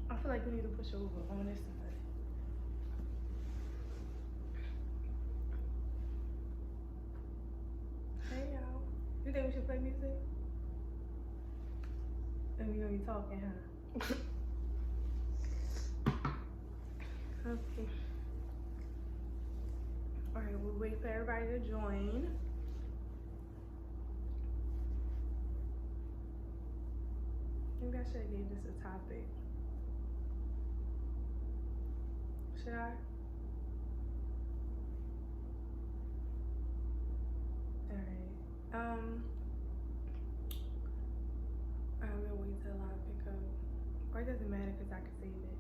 I feel like we need to push over on this side. Hey y'all. You think we should play music? And we gonna be talking, huh? Okay. Alright, we'll wait for everybody to join. Maybe I should have gave this a topic. Should I? Alright. I'm gonna wait till I pick up. Or it doesn't matter because I can save it.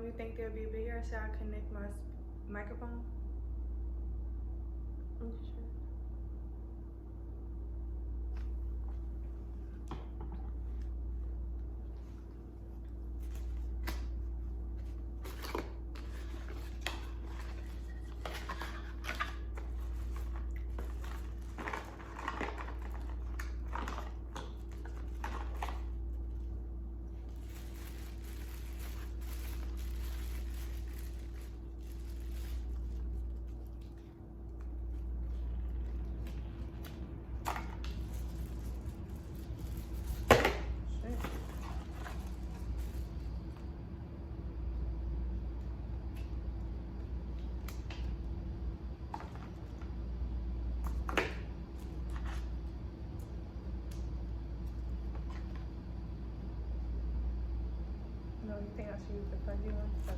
You think they'll be bigger? Should I connect my microphone? I'm just sure. No, you think I should use the fuzzy one? Okay.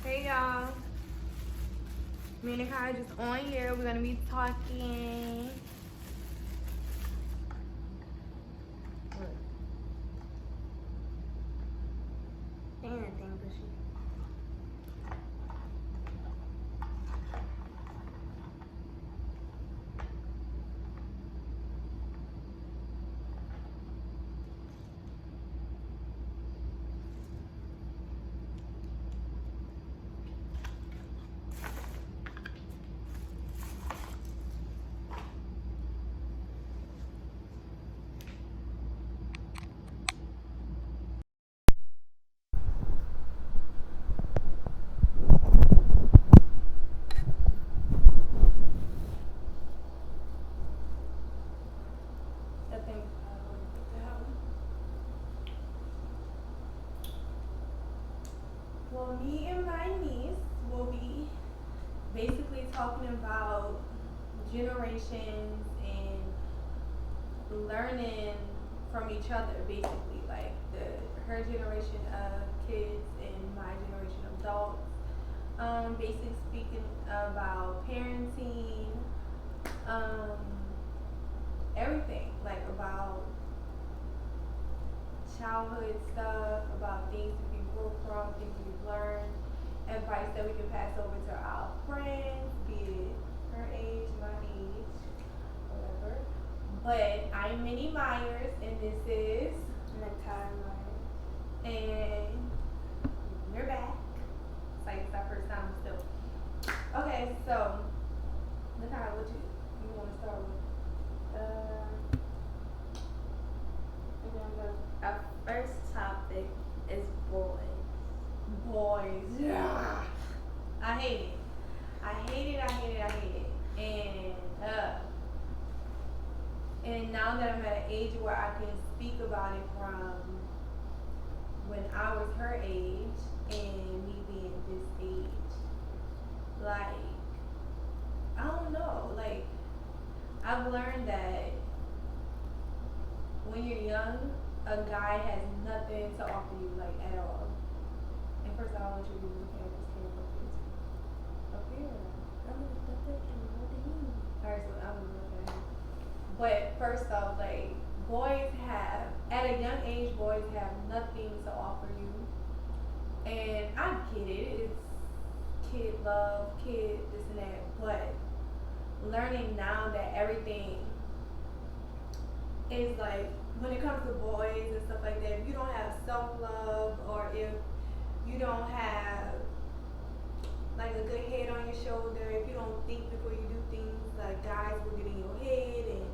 Hey y'all. Me and Kai just on here. We're gonna be talking. What? Anything bushy. Well, me and my niece will be basically talking about generations and learning from each other, basically, like her generation of kids and my generation of adults. Basically speaking about parenting, um, everything, like about childhood stuff, about things that we grew from, things we've learned, advice that we can pass over to our friends, be it her age, my age, whatever. But I'm Minnie Myers, and this is Nakai Myers. And we're back. It's like it's our first time still. Okay, so Nakai, what you want to start with? Our first topic is boys. Boys. Yeah. I hate it. I hate it. I hate it. I hate it. And now that I'm at an age where I can speak about it from when I was her age and me being this age, like, I don't know, like, I've learned that when you're young, a guy has nothing to offer you, like, at all. And first of all, I want you to be looking at this camera, please. Up here. I'm gonna put that camera. What do you mean? Alright, so I'm gonna look at it. But first off, like, boys have, at a young age, boys have nothing to offer you. And I get it, it's kid love, kid this and that, but learning now that everything is like, when it comes to boys and stuff like that, if you don't have self-love, or if you don't have like a good head on your shoulder, if you don't think before you do things, like guys will get in your head and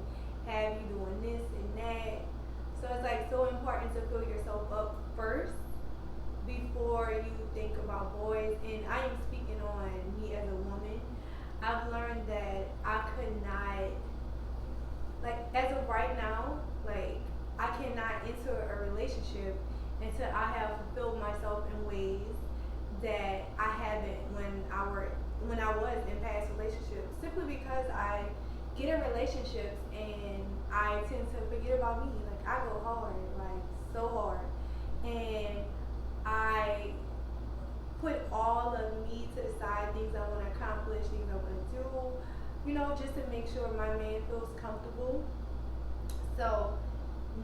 until I have fulfilled myself in ways that I haven't when I was in past relationships. Simply because I get in relationships and I tend to forget about me. Like I go hard, like so hard, and I put all of me to the side, things I want to accomplish, things I want to do, just to make sure my man feels comfortable. So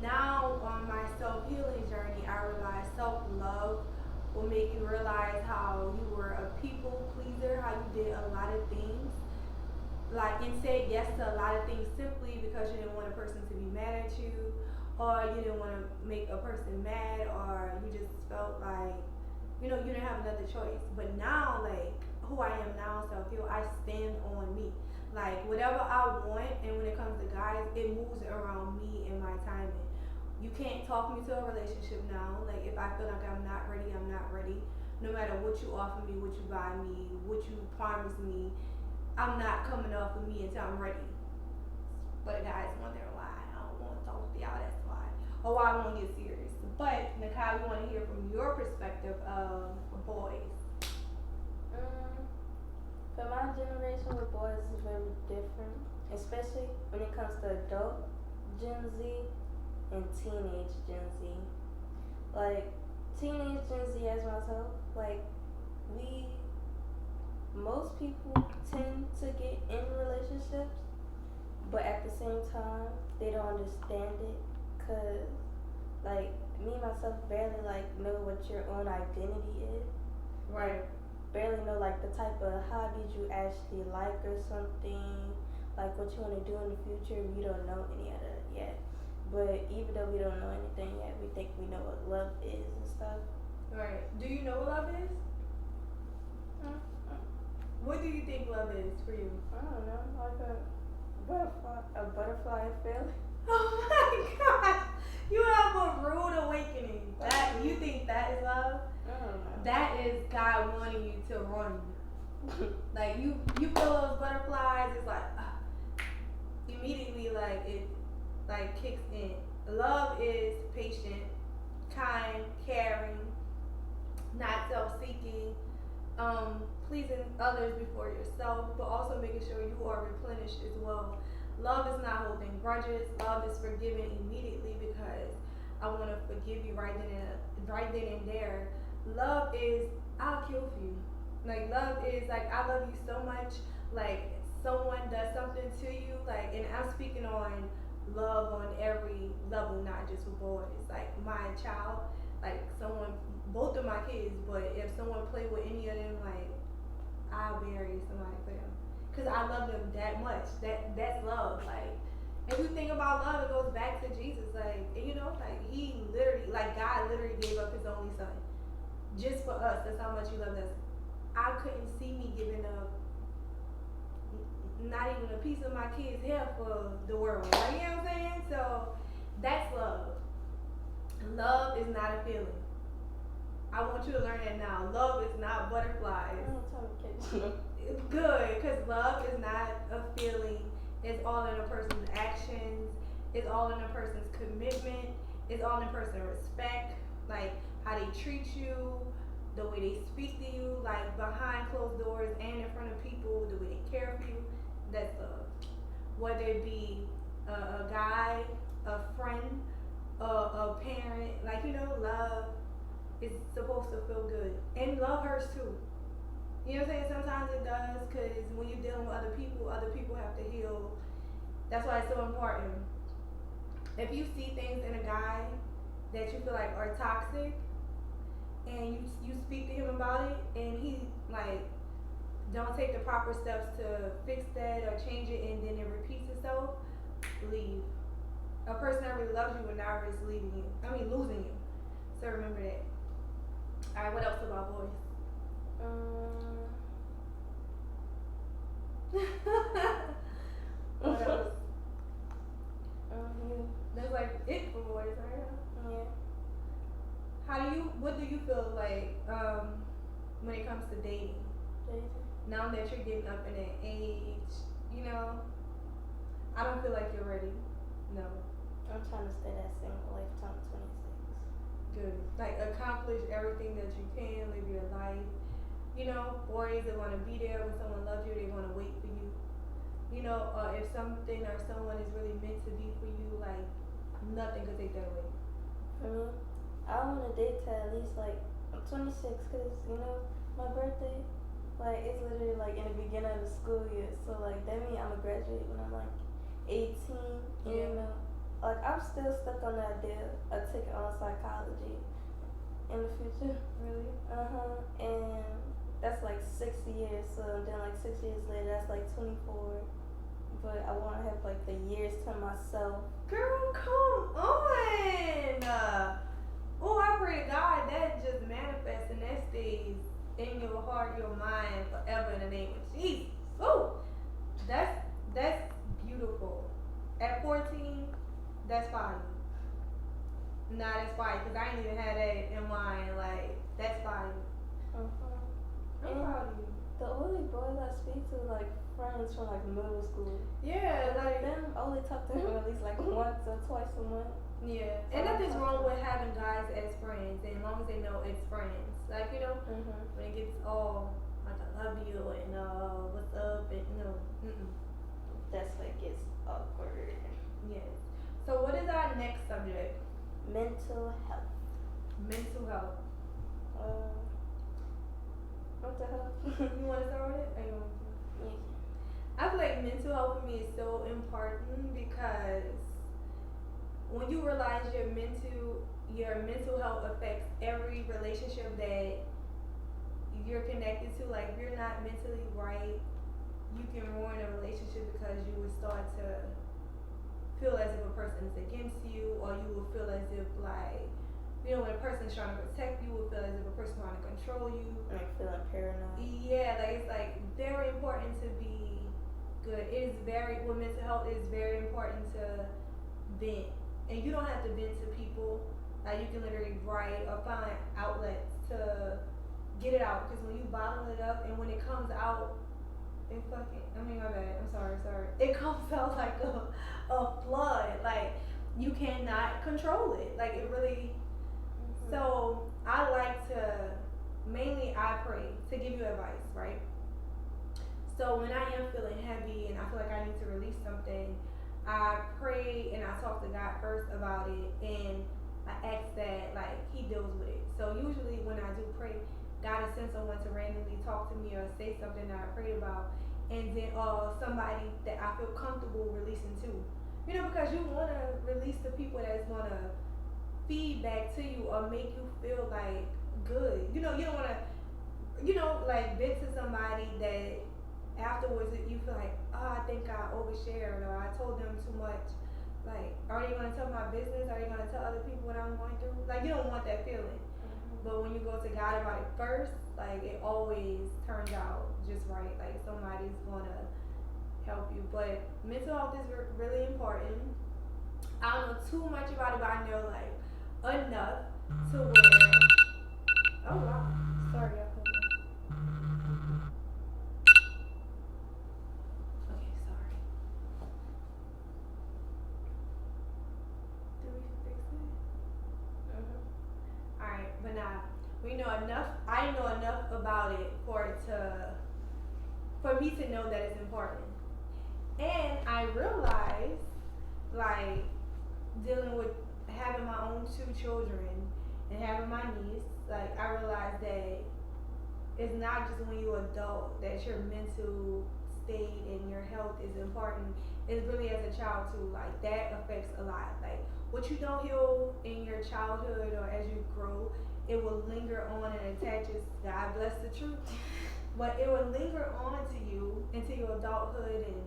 now on my self healing journey, I realize self love will make you realize how you were a people pleaser, how you did a lot of things, like and said yes to a lot of things simply because you didn't want a person to be mad at you, or you didn't want to make a person mad, or you just felt like you didn't have another choice. But now, like who I am now, self heal, I stand on me. Like whatever I want, and when it comes to guys, it moves around me and my timing. You can't talk me to a relationship now. Like if I feel like I'm not ready, I'm not ready. No matter what you offer me, what you buy me, what you promise me, I'm not coming off of me until I'm ready. But guys wondering why I don't want to talk to y'all. That's why, or why I won't get serious. But Nakai, we want to hear from your perspective of boys. Um, for my generation with boys is very different, especially when it comes to adult Gen Z and teenage Gen Z. Like teenage Gen Z as myself, like we most people tend to get in relationships, but at the same time they don't understand it, cause like me myself barely like know what your own identity is. Right. Barely know like the type of hobbies you actually like or something, like what you want to do in the future. We don't know any of that yet. But even though we don't know anything yet, we think we know what love is and stuff. Right. Do you know what love is? Mm-hmm. What do you think love is for you? I don't know, like a butterfly feeling. Oh my gosh. You have a rude awakening. That you think that is love? I don't know. That is God wanting you to run. Like you feel those butterflies, it's like immediately like it like kicks in. Love is patient, kind, caring, not self-seeking, pleasing others before yourself, but also making sure you are replenished as well. Love is not holding grudges. Love is forgiving immediately because I want to forgive you right then and there. Love is I'll kill for you. Like love is like I love you so much. Like someone does something to you, like, and I'm speaking on love on every level, not just with boys. Like my child, like someone, both of my kids, but if someone play with any of them, like I'll bury somebody for them, cause I love them that much. That's love. Like if you think about love, it goes back to Jesus. Like like he literally, like God literally gave up his only son just for us. That's how much he loved us. I couldn't see me giving up not even a piece of my kid's hair for the world. Like, you know what I'm saying? So that's love. Love is not a feeling. I want you to learn that now. Love is not butterflies. It's good, because love is not a feeling. It's all in a person's actions. It's all in a person's commitment. It's all in a person's respect. Like how they treat you, the way they speak to you, like behind closed doors and in front of people, the way they care for you. That's love. Whether it be a guy, a friend, a parent, like love is supposed to feel good, and love hurts too. You know what I'm saying? Sometimes it does, because when you're dealing with other people have to heal. That's why it's so important. If you see things in a guy that you feel like are toxic, and you speak to him about it, and he like don't take the proper steps to fix that or change it, and then it repeats itself, leave. A person that really loves you will not risk leaving you. I mean losing you. So remember that. Alright, what else about boys? What else? That's like it for boys, right? Yeah. What do you feel like when it comes to dating? Now that you're getting up in that age, I don't feel like you're ready. No. I'm trying to stay that single lifetime 26. good. Like accomplish everything that you can, live your life. You know, boys that want to be there when someone loves you, they want to wait for you. You know, if something or someone is really meant to be for you, like nothing could take that away. For me, I want to date to at least like I'm 26, cause you know my birthday, like it's literally like in the beginning of the school year. So like that means I'm gonna graduate when I'm like 18. And, Yeah. you know, like I'm still stuck on the idea of taking on psychology in the future. Really? And that's like 6 years. So then like 6 years later, that's like 24. But I want to have like the years to myself. Girl, come on. Oh, I pray to God that just manifests and that stays in your heart, your mind forever in the name of Jesus. Oh, that's beautiful. At 14, that's fine. Nah, that's fine because I ain't even had that in mind. Like that's fine. I'm And proud of you. the only boys I speak to like friends from like middle school. Yeah, And like like them, I only talk to them at least like once or twice a month. yeah. And nothing's wrong with having guys as friends, and as long as they know it's friends. Like you know, when it gets all like I love you and what's up and That's what gets awkward. yes. So what is our next subject? Mental health. Mental health. Mental health. You want to start with it? Or you want me to? Yeah. I feel like mental health for me is so important because when you realize your mental health affects every relationship that you're connected to. Like if you're not mentally right, you can ruin a relationship because you would start to feel as if a person is against you, or you will feel as if like you know when a person's trying to protect you, will feel as if a person's trying to control you. Like feeling paranoid. Yeah, like it's like very important to be good. It is very with mental health. It is very important to vent, and you don't have to vent to people. Like you can literally write or find outlets to get it out. Because when you bottle it up, and when it comes out, it fucking. I mean, my bad. I'm sorry. It comes out like a flood. Like you cannot control it. Like it really. So I like to mainly I pray to give you advice, right? So when I am feeling heavy and I feel like I need to release something, I pray and I talk to God first about it, and I ask that like He deals with it. So usually when I do pray, God has sent someone to randomly talk to me or say something that I prayed about, and then somebody that I feel comfortable releasing to. You know, because you want to release to people that's gonna feed back to you or make you feel like good. You know, you don't want to, like vent to somebody that afterwards you feel like, oh, I think I overshared or I told them too much. Like, are they gonna tell my business? Are they gonna tell other people what I'm going through? Like, you don't want that feeling. But when you go to God about it first, like it always turns out just right. Like somebody's gonna help you. But mental health is really important. I don't know too much about it, but I know like enough to where. Oh wow, sorry, I put it. Okay, sorry. Did we fix it? Alright, but nah, we know enough. I know enough about it for me to know that it's important. And I realized, like, dealing with having my own 2 children and having my niece, like, I realized that it's not just when you're adult that your mental state and your health is important. It's really as a child too. Like that affects a lot. Like what you don't heal in your childhood or as you grow, it will linger on and attaches. God bless the truth. But it will linger on to you into your adulthood and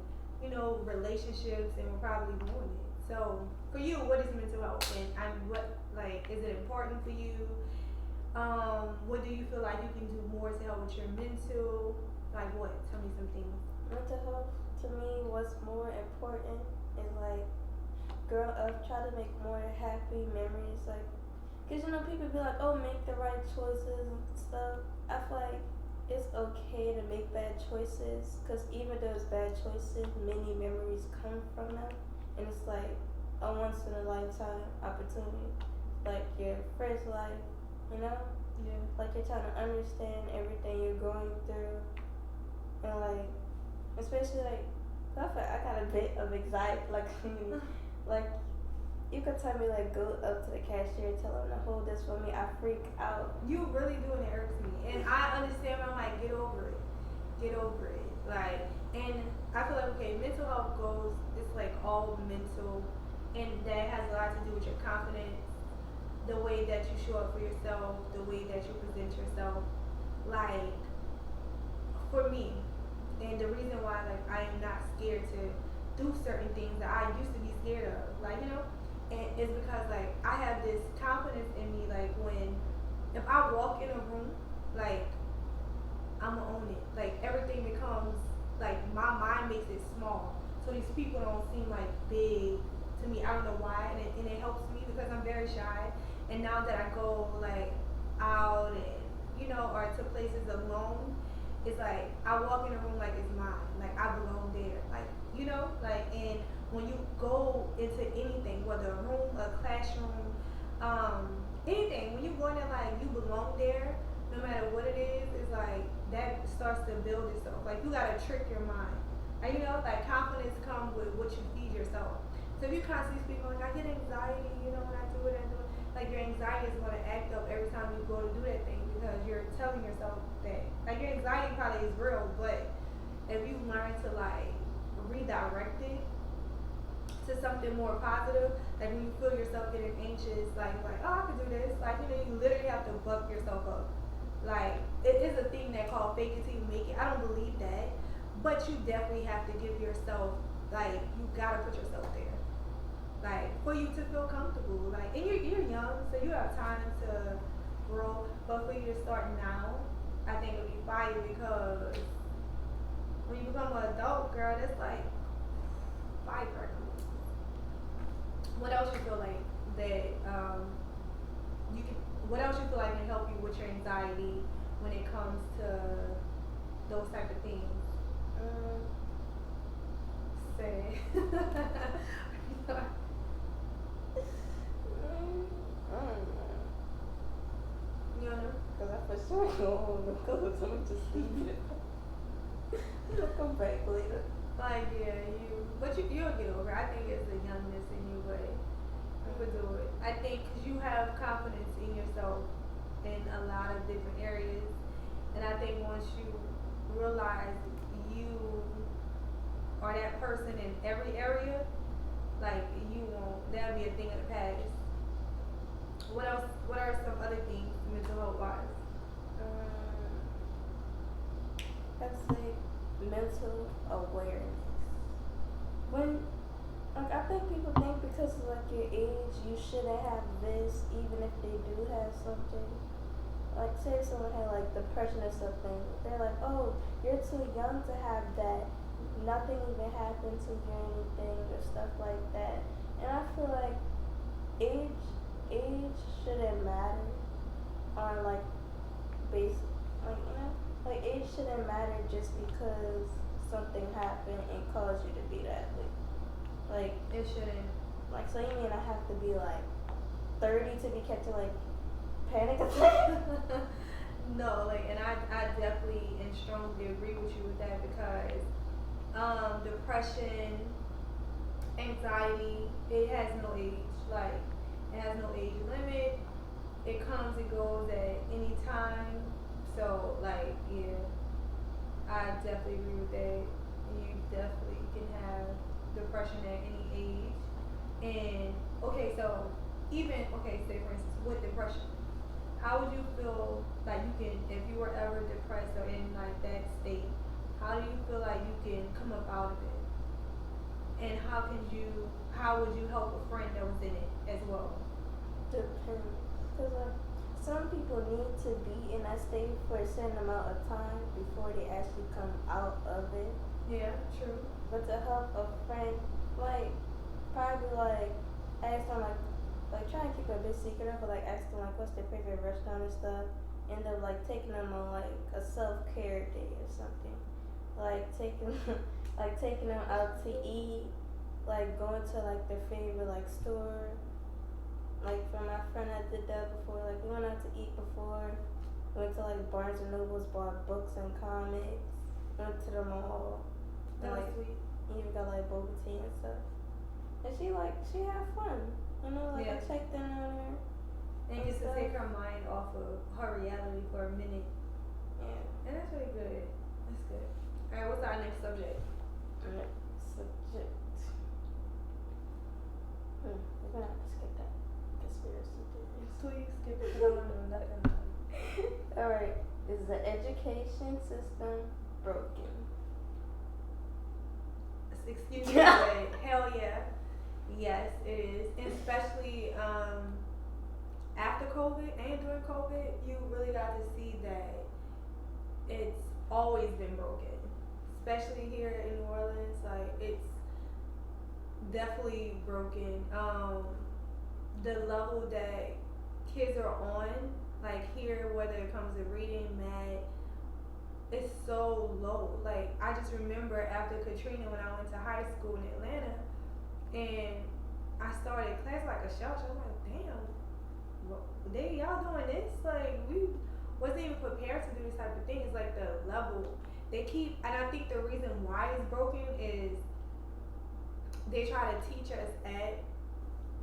relationships, and will probably ruin it. So for you, what is mental health, and what like is it important for you? What do you feel like you can do more to help with your mental? Like what? Tell me some things. Mental health to me, what's more important is like grow up, try to make more happy memories. Like, cause people be like, oh, make the right choices and stuff. I feel like it's okay to make bad choices, cause even those bad choices, many memories come from them, and it's like a once in a lifetime opportunity. like your first life, you know? Yeah. Like you're trying to understand everything you're going through, and like, especially like, I feel I got a bit of anxiety, like, like you could tell me like go up to the cashier, tell them to hold this for me. I freak out. You really doing it irks me, and I understand. But I'm like, get over it, get over it. Like, and I feel like okay, mental health goes. It's like all mental, and that has a lot to do with your confidence, the way that you show up for yourself, the way that you present yourself. Like, for me, and the reason why like I am not scared to do certain things that I used to be scared of, like and it's because like I have this confidence in me, like when if I walk in a room, like I'ma own it. Like everything becomes like my mind makes it small, so these people don't seem like big to me. I don't know why, and it helps me because I'm very shy, and now that I go like out and or to places alone, it's like I walk in a room like it's mine, like I belong there, like like and when you go into anything, whether a room, a classroom, anything, when you go in there like you belong there, no matter what it is, it's like that starts to build itself. Like you gotta trick your mind, and like confidence comes with what you feed yourself. So if you constantly speak like I get anxiety, when I do it, like your anxiety is gonna act up every time you go to do that thing because you're telling yourself that like your anxiety probably is real, but if you learn to like redirect it to something more positive, like when you feel yourself getting anxious, like oh I can do this, like you literally have to buck yourself up. Like it is a thing that called fake it till you make it. I don't believe that, but you definitely have to give yourself like you gotta put yourself there. Like for you to feel comfortable, like and you're young, so you have time to grow. But for you to start now, I think it'll be fire because when you become an adult, girl, that's like fire. What else you feel like that you can? What else you feel like can help you with your anxiety when it comes to those type of things? Say. I don't know. You don't know? Cause I for sure go home because I'm just leave it. I'll come back later. Like yeah, but you'll get over it. I think it's the youngness in you, but you would do it. I think because you have confidence in yourself in a lot of different areas, and I think once you realize you are that person in every area, like you won't. That'll be a thing of the past. What else? What are some other things mental health wise? I'd say mental awareness. When, like, I think people think because of like your age, you shouldn't have this, even if they do have something. Like, say if someone had like depression or something, they're like, oh, you're too young to have that. Nothing even happened to you or anything or stuff like that. And I feel like age shouldn't matter on like basic, like like age shouldn't matter just because something happened and caused you to be that way. Like It shouldn't. like so you mean I have to be like 30 to be kept to like panic attack? No, like, and I definitely and strongly agree with you with that because depression, anxiety, it has no age. Like, it has no age limit. It comes and goes at any time. So, like, yeah, I definitely agree with that. You definitely can have depression at any age. And, okay, so, even, okay, say for instance, with depression, how would you feel like you can, if you were ever depressed or in like that state, how do you feel like you can come up out of it? And how would you help a friend that was in it as well? Depends. Because some people need to be in that state for a certain amount of time before they actually come out of it. Yeah, true. But to help a friend, like, probably like, ask them like try and keep it a bit secretive, but like ask them like what's their favorite restaurant and stuff. End up like taking them on like a self-care day or something. Like taking them out to eat, like going to like their favorite like store, Like for my friend, I did that before. Like we went out to eat before. Went to like Barnes and Nobles, bought books and comics. Went to the mall. And That was like sweet. even got like boba tea and stuff. And she had fun. You know, like Yeah. I checked in on her. And gets to take her mind off of her reality for a minute. Yeah. And that's really good. That's good. Alright, what's our next subject? Subject. We're gonna have to skip that. Conspiracy theories. Please skip it. I don't want to know nothing about it. Alright. Is the education system broken? Excuse me, but hell yeah. Yes, it is. And especially after COVID and during COVID, you really got to see that it's always been broken. Especially here in New Orleans, like it's definitely broken. The level that kids are on, like here, whether it comes to reading, math, it's so low. Like I just remember after Katrina when I went to high school in Atlanta and I started class like a shelter. I'm like, damn, y'all doing this? Like we wasn't even prepared to do this type of thing. It's like the level they keep, and I think the reason why it's broken is they try to teach us at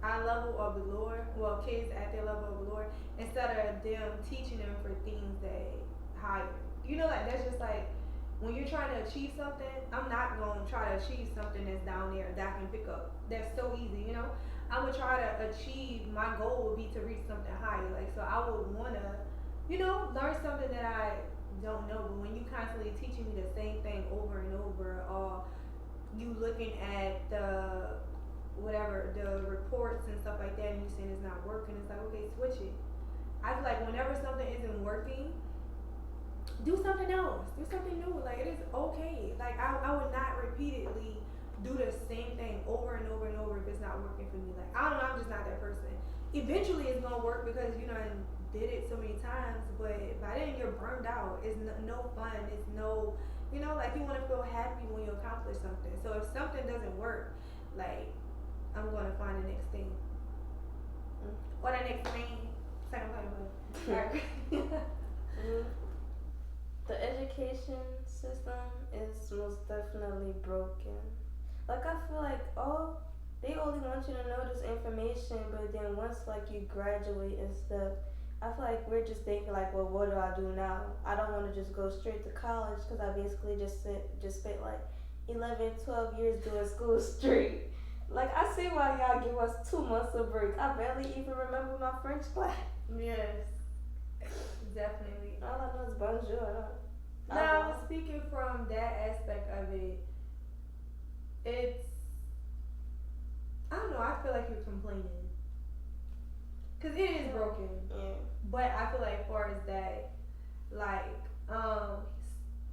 our level of the Lord, well, kids at their level of the Lord, instead of them teaching them for things that higher. You know, like that's just like when you're trying to achieve something, I'm not gonna try to achieve something that's down there that I can pick up. That's so easy, you know. I'm gonna try to achieve, my goal would be to reach something higher. Like so I would wanna, you know, learn something that I don't know. But when you constantly teaching me the same thing over and over, or you looking at the whatever the reports and stuff like that, and you saying it's not working, it's like okay, switch it. I feel like whenever something isn't working, do something else, do something new. Like it is okay. Like I would not repeatedly do the same thing over and over and over if it's not working for me. Like I don't know, I'm just not that person. Eventually it's gonna work because you know I did it so many times, but by then you're burned out. It's no fun. It's no, you know, like you want to feel happy when you accomplish something. So if something doesn't work, like I'm gonna find the next thing or the next thing. Second play. The education system is most definitely broken. Like I feel like they only want you to know this information, but then once like you graduate and stuff, I feel like we're just thinking like, well, what do I do now? I don't want to just go straight to college because I basically just spent like 11, 12 years doing school straight. Like I see why y'all give us 2 months of break. I barely even remember my French class. Yes, definitely. All I know is bonjour. Now, speaking from that aspect of it, it's, I don't know, I feel like you're complaining. Because it is broken. Yeah. But I feel like, as far as that, like,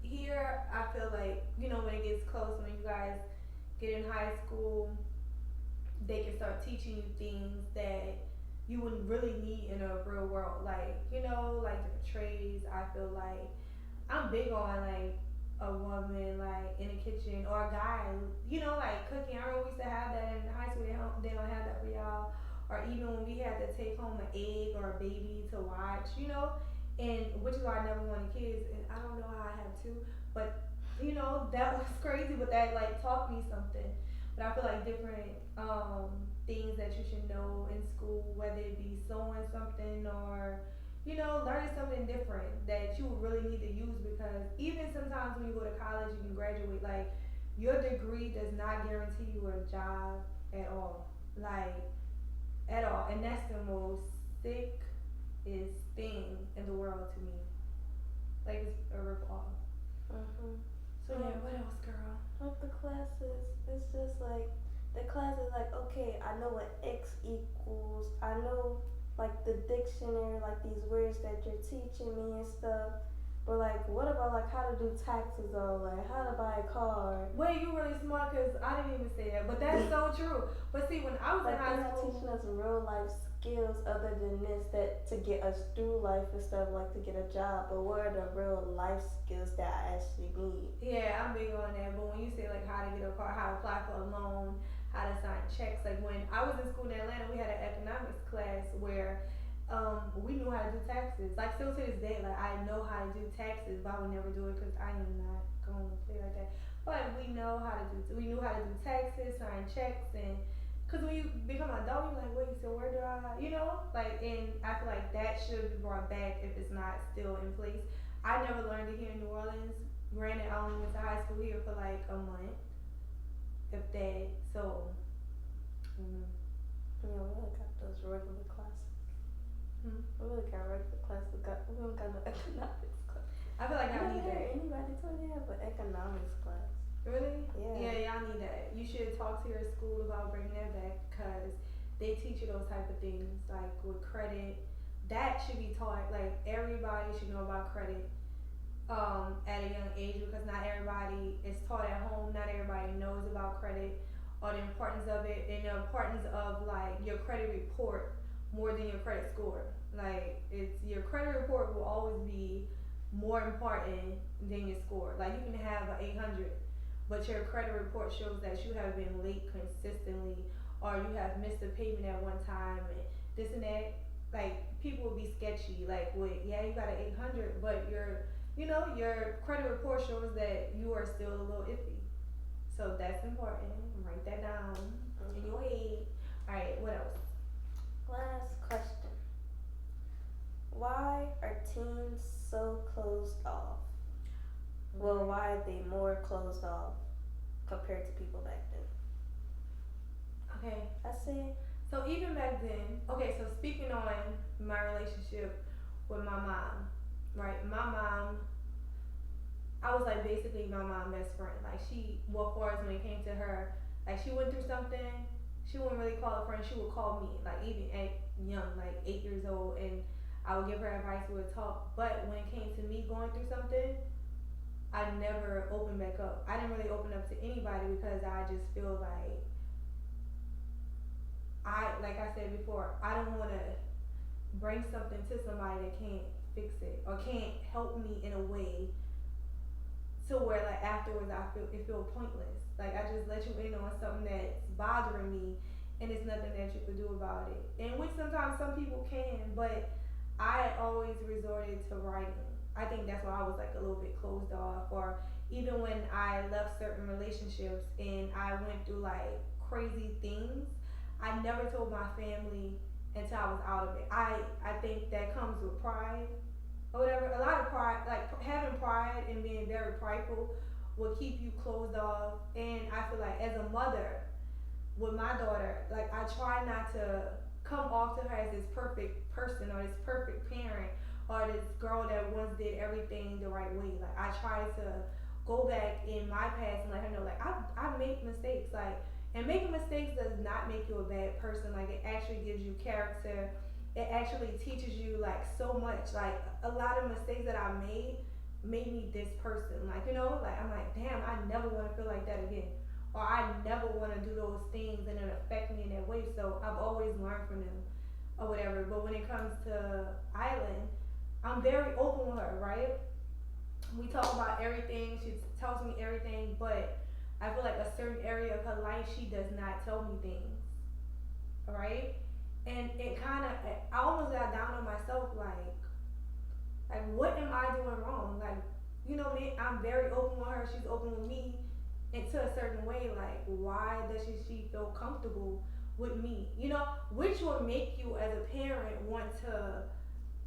here, I feel like, you know, when it gets close, when you guys get in high school, they can start teaching you things that you wouldn't really need in a real world. Like, you know, like different trades. I feel like I'm big on like a woman like in the kitchen or a guy, you know, like cooking. I remember we used to have that in high school. They don't have that for y'all. Or even when we had to take home an egg or a baby to watch, you know, and which is why I never wanted kids. And I don't know how I have two, but you know that was crazy. But that like taught me something. But I feel like different things that you should know in school, whether it be sewing something or you know, learning something different that you would really need to use because even sometimes when you go to college you can graduate, like your degree does not guarantee you a job at all. Like at all. And that's the most sickest thing in the world to me. Like it's a rip off. So yeah, what else, girl? With the classes, it's just like the class is like, okay, I know what X equals. I know like the dictionary, like these words that you're teaching me and stuff. But like, what about like how to do taxes or like how to buy a car? Well, you really smart because I didn't even say that, but that's so true. But see, when I was Like in high they're not school, teaching us real life skills other than this that to get us through life and stuff, like to get a job. But what are the real life skills that I actually need? yeah, I'm big on that. But when you say like how to get a car, how to apply for a loan, how to sign checks. Like when I was in school in Atlanta, we had an economics class where we knew how to do taxes. Like still to this day, like I know how to do taxes, but I would never do it because I am not going to play like that. But we know how to do. We knew how to do taxes, sign checks, and because when you become an adult, you're like, wait, so where do I, like, and I feel like that should be brought back if it's not still in place. I never learned it here in New Orleans. Granted, I only went to high school here for like a month, if that. So, mm, Yeah, we only got those regular classes. hmm. We really got regular classes. We don't got no economics class. I feel like I I never need heard that. anybody tell me they have an economics class. Really? Yeah. Yeah, y'all need that. You should talk to your school about bringing that back because they teach you those type of things, like with credit. That should be taught. Like everybody should know about credit at a young age because not everybody is taught at home. Not everybody knows about credit or the importance of it and the importance of like your credit report more than your credit score. Like it's your credit report will always be more important than your score. Like you can have an 800, but your credit report shows that you have been late consistently or you have missed a payment at one time and this and that. Like people will be sketchy. Like with yeah, you got an 800, but your credit report shows that you are still a little iffy. So that's important. Write that down in your head. All right, what else? Last question. Why are teens so closed off? Well, why are they more closed off compared to people back then? Okay, I say, so even back then, okay, so speaking on my relationship with my mom, right? My mom, I was like basically my mom's best friend. Like well, for us when it came to her, like she went through something, she wouldn't really call a friend, she would call me, like even at young, like 8 years old, and I would give her advice, we would talk. But when it came to me going through something, I never opened back up. I didn't really open up to anybody because I just feel like like I said before, I don't want to bring something to somebody that can't fix it or can't help me in a way to where like afterwards it feel pointless. Like I just let you in on something that's bothering me and it's nothing that you could do about it. And which sometimes some people can, but I always resorted to writing. I think that's why I was like a little bit closed off or even when I left certain relationships and I went through like crazy things, I never told my family until I was out of it. I think that comes with pride or whatever. A lot of pride, like having pride and being very prideful, will keep you closed off. And I feel like as a mother, with my daughter, like I try not to come off to her as this perfect person or this perfect parent or this girl that once did everything the right way. Like I try to go back in my past and let her know like I make mistakes. Like and making mistakes does not make you a bad person. Like it actually gives you character. It actually teaches you like so much. Like a lot of mistakes that I made me this person. Like like I'm like damn, I never want to feel like that again. Or I never want to do those things and it affect me in that way. So I've always learned from them or whatever. But when it comes to Island, I'm very open with her, right? We talk about everything. She tells me everything, but I feel like a certain area of her life she does not tell me things, right? And it kind of, I almost got down on myself, like what am I doing wrong? Like, me, I'm very open with her. She's open with me, and to a certain way, like why does she feel comfortable with me? Which will make you as a parent want to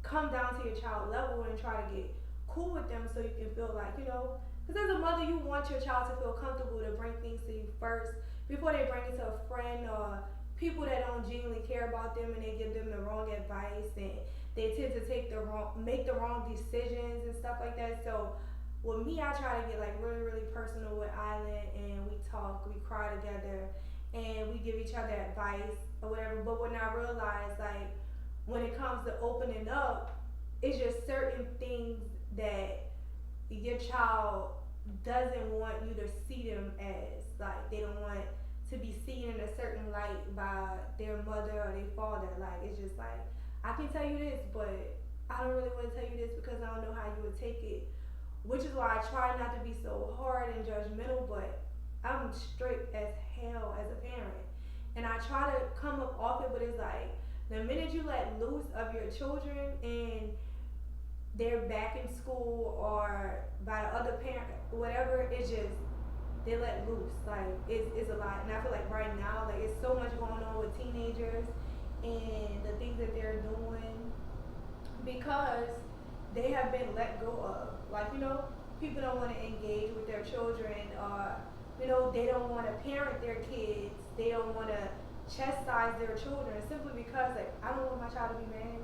come down to your child level and try to get cool with them so you can feel like because as a mother you want your child to feel comfortable to bring things to you first before they bring it to a friend or people that don't genuinely care about them and they give them the wrong advice and they tend to make the wrong decisions and stuff like that. So with me, I try to get like really, really personal with Island and we talk, we cry together and we give each other advice or whatever. But when I realize like when it comes to opening up, it's just certain things that your child doesn't want you to see them as. Like they don't want to be seen in a certain light by their mother or their father. Like it's just like I can tell you this, but I don't really want to tell you this because I don't know how you would take it. Which is why I try not to be so hard and judgmental, but I'm straight as hell as a parent, and I try to come up off it, but it's like the minute you let loose of your children and they're back in school or by the other parent, whatever, it's just they let loose. Like it's a lot, and I feel like right now, like it's so much going on with teenagers and the things that they're doing because they have been let go of. Like, people don't want to engage with their children, or, they don't want to parent their kids. They don't want to chastise their children simply because, like, I don't want my child to be mad.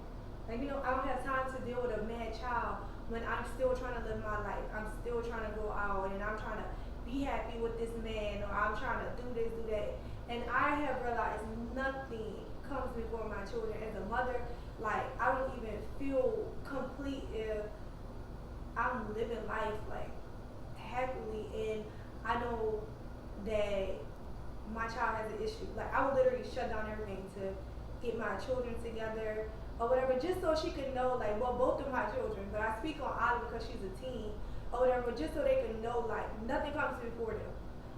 Like, I don't have time to deal with a mad child when I'm still trying to live my life. I'm still trying to go out and I'm trying to be happy with this man, or I'm trying to do this, do that. And I have realized nothing comes before my children. As a mother, like, I don't even feel complete if I'm living life like happily and I know that my child has an issue. Like, I would literally shut down everything to get my children together or whatever, just so she could know, like, well, both of my children, but I speak on Olive because she's a teen or whatever, just so they can know, like, nothing comes before them.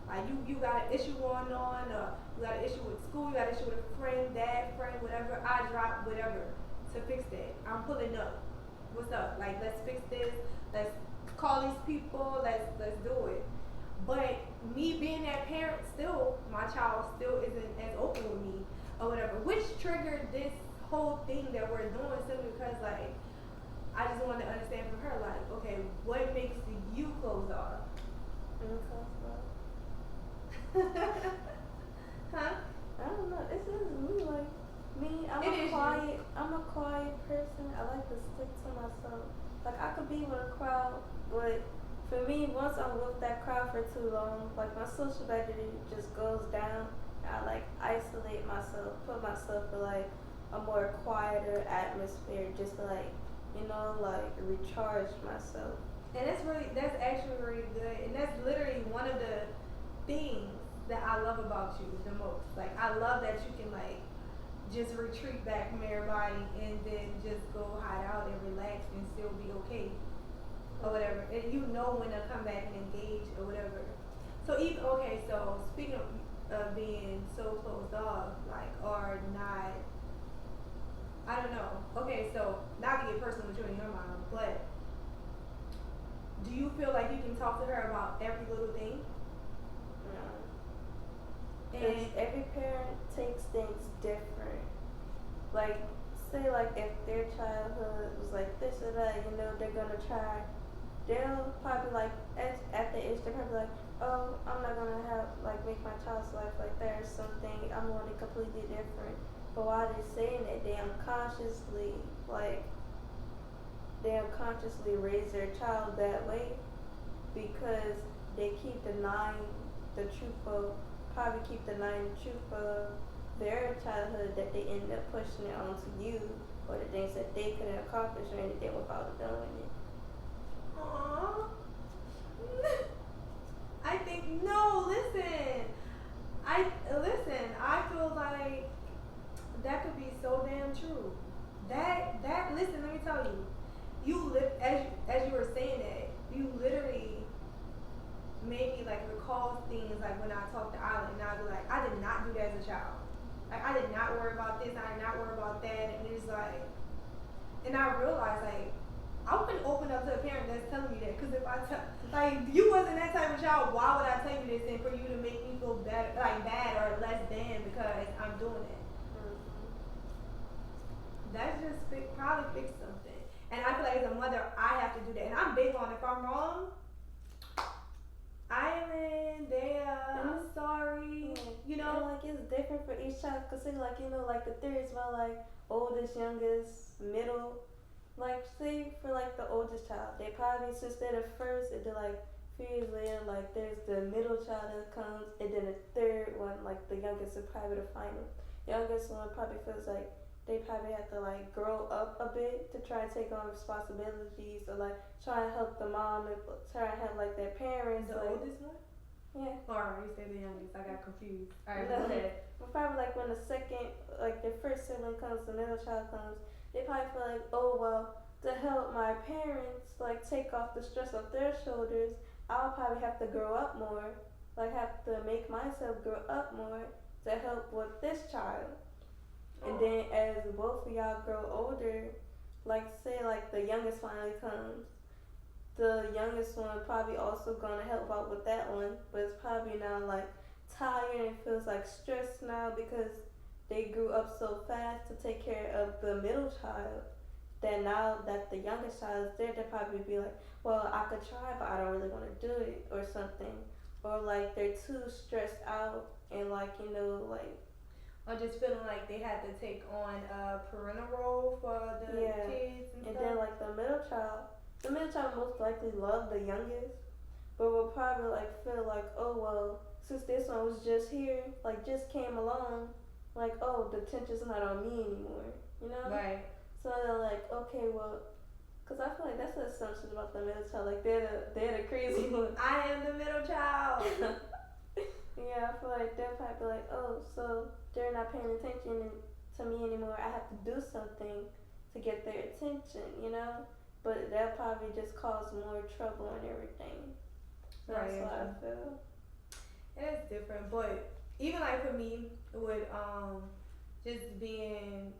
Like, you got an issue going on, or you got an issue with school, you got an issue with a friend, dad, friend, whatever, I drop whatever to fix that. I'm pulling up. What's up? Like, let's fix this. Let's call these people. Let's do it. But me being that parent, still, my child still isn't as open with me or whatever, which triggered this whole thing that we're doing simply because, like, I just wanted to understand from her, like, okay, what makes you closed off? Huh? I don't know. It's just me. Like me, I'm a quiet person. I like to stick to myself. Like I could be with a crowd, but for me, once I'm with that crowd for too long, like my social battery just goes down. I like isolate myself, put myself in like a more quieter atmosphere, just to like like recharge myself. And that's actually really good. And that's literally one of the things that I love about you the most. Like, I love that you can, like, just retreat back from everybody and then just go hide out and relax and still be okay or whatever. And you know when to come back and engage or whatever. So so speaking of being so closed off, like, or not, I don't know. Okay, so not to get personal with you and your mom, but do you feel like you can talk to her about every little thing? Because every parent takes things different. Like, say, like, if their childhood was like this or that, they're gonna try. They'll probably, like, at the age, they're probably like, oh, I'm not gonna make my child's life like that or something. I'm going to completely different. But while they're saying it, they unconsciously raise their child that way because they probably keep denying the truth of their childhood, that they end up pushing it onto you, or the things that they couldn't accomplish or anything without doing it. Aww. I think, no, listen. I feel like that could be so damn true. Listen, let me tell you. As you were saying that, you literally made me like recall things like when I talked to Isla, and I'd be like, I did not do that as a child. Like, I did not worry about this, I did not worry about that, and it's like, and I realized, like, I wouldn't open up to a parent that's telling me that, because if I tell, like, you wasn't that type of child, why would I tell you this, and for you to make me feel bad or less than because I'm doing it? That's just probably fix something. And I feel like as a mother, I have to do that, and I'm big on if I'm wrong, I am in there. I'm sorry. And like it's different for each child. Cause say like like the theory is about like oldest, youngest, middle. Like say for like the oldest child, they probably since they're the first, and then like few years later, like there's the middle child that comes, and then the third one, like the youngest, is probably the final. Youngest one probably feels like they probably have to like grow up a bit to try and take on responsibilities, or like try and help the mom and try and help like their parents. The like, oldest one? Yeah. Or you said the youngest. I got confused. Alright, No. go ahead. But probably like when the second, like the first sibling comes, the middle child comes, they probably feel like, oh well, to help my parents like take off the stress off their shoulders, I'll probably have to grow up more like have to make myself grow up more to help with this child. And then as both of y'all grow older, like say like the youngest finally comes, the youngest one probably also gonna help out with that one, but it's probably now like tired and feels like stressed now because they grew up so fast to take care of the middle child. That now that the youngest child is there, they'll probably be like, well, I could try, but I don't really want to do it, or something. Or like they're too stressed out and like, like, or just feeling like they had to take on a parental role for the yeah. kids and And stuff. then like the middle child most likely love the youngest, but will probably like feel like, oh well, since this one was just here, like just came along, like oh the attention's not on me anymore, Right. So they're like, okay, well, cause I feel like that's the assumption about the middle child, like they're the crazy one. I am the middle child. Yeah, I feel like they're probably like, oh, so they're not paying attention to me anymore. I have to do something to get their attention. But that probably just cause more trouble and everything. So Right, that's yeah, what I true. feel. And it's different, but even like for me, with just being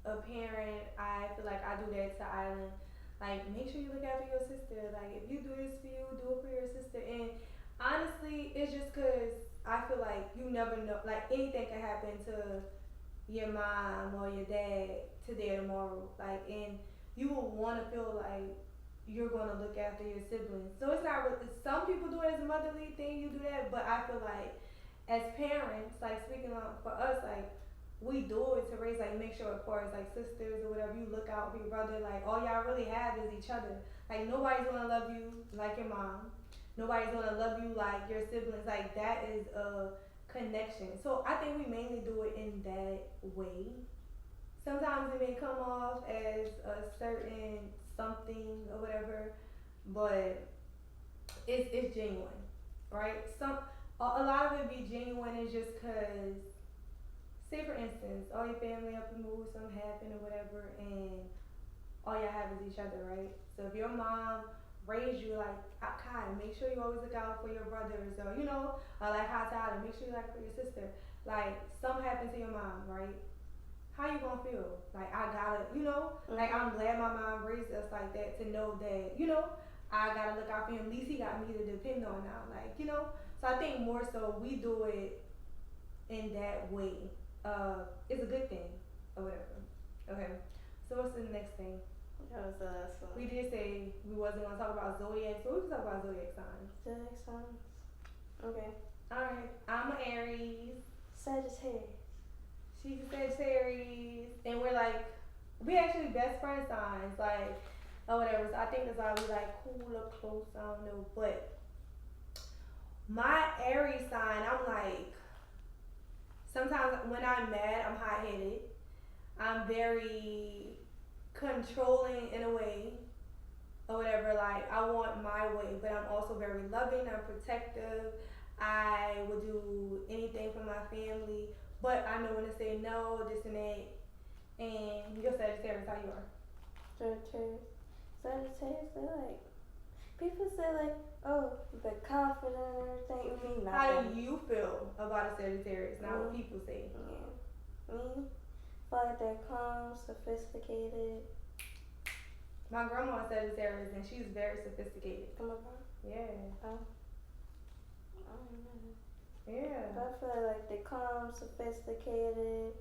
a parent, I feel like I do that to Island. Like, make sure you look after your sister. Like, if you do this for you, do it for your sister. And honestly, it's just cause I feel like you never know. Like, anything can happen to your mom or your dad today or tomorrow. Like, and you will want to feel like you're going to look after your siblings. So it's not really, some people do it as a motherly thing, you do that, but I feel like as parents, like speaking on for us, like we do it to raise, like make sure as far as like sisters or whatever, you look out for your brother. Like all y'all really have is each other. Like nobody's gonna love you like your mom. Nobody's gonna love you like your siblings. Like that is a connection. So I think we mainly do it in that way. Sometimes it may come off as a certain something or whatever, but it's genuine, right? A lot of it be genuine is just cause, say for instance, all your family up and move, something happened or whatever, and all y'all have is each other, right? So if your mom raised you like Kai, make sure you always look out for your brothers, or like hot Tyler, make sure you like for your sister. Like something happened to your mom, right? How you gonna feel? Like I gotta, like I'm glad my mom raised us like that to know that, I gotta look out for him. At least he got me to depend on now, So I think more so we do it in that way. It's a good thing or whatever. Okay. So what's the next thing? That was the last one. We did say we wasn't gonna talk about zodiac, so we can talk about zodiac signs. Zodiac signs. Okay. All right. I'm an Aries. Sagittarius. She's a Sagittarius, and we actually best friend signs, like, or whatever. So I think that's why we like cool up close. I don't know, but my Aries sign, I'm like, sometimes when I'm mad, I'm hot headed. I'm very controlling in a way, or whatever. Like I want my way, but I'm also very loving. I'm protective. I would do anything for my family. But I know when to say no, this and that. And you're Sagittarius, how you are? Sagittarius, they like, people say like, oh, the confident and everything. Me, nothing. How do you feel about a Sagittarius? Not what people say. Yeah. Me, feel like they're calm, sophisticated. My grandma is Sagittarius and she's very sophisticated. Come on, yeah. Oh. I don't know. Yeah. But I feel like they're calm, sophisticated,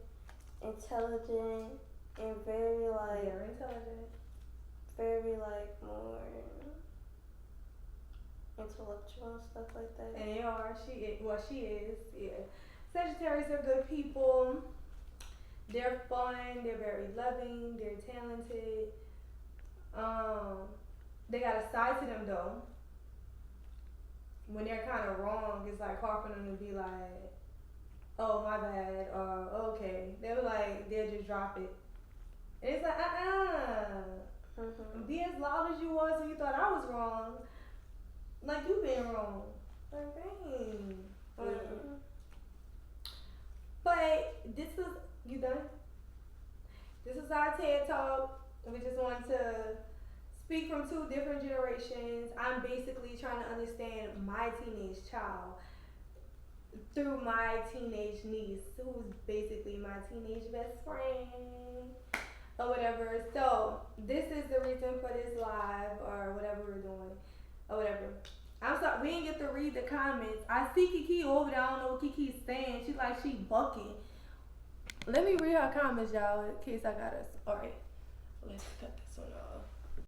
intelligent, and very like. Very intelligent. Very like more intellectual stuff like that. And they are. She is. Yeah. Sagittarius are good people. They're fun. They're very loving. They're talented. They got a side to them though. When they're kind of wrong, it's like hard for them to be like, oh my bad, or okay. They'll just drop it. And it's like, be as loud as you was when you thought I was wrong. Like you being wrong. Like dang. But this is, you done? This is our TED Talk. We just want to speak from two different generations. I'm basically trying to understand my teenage child through my teenage niece, who's basically my teenage best friend or whatever. So this is the reason for this live or whatever we're doing or whatever. I'm sorry, we didn't get to read the comments. I see Kiki over there. I don't know what Kiki's saying. She bucking. Let me read her comments, y'all, in case I got us. All right, let's cut this one off.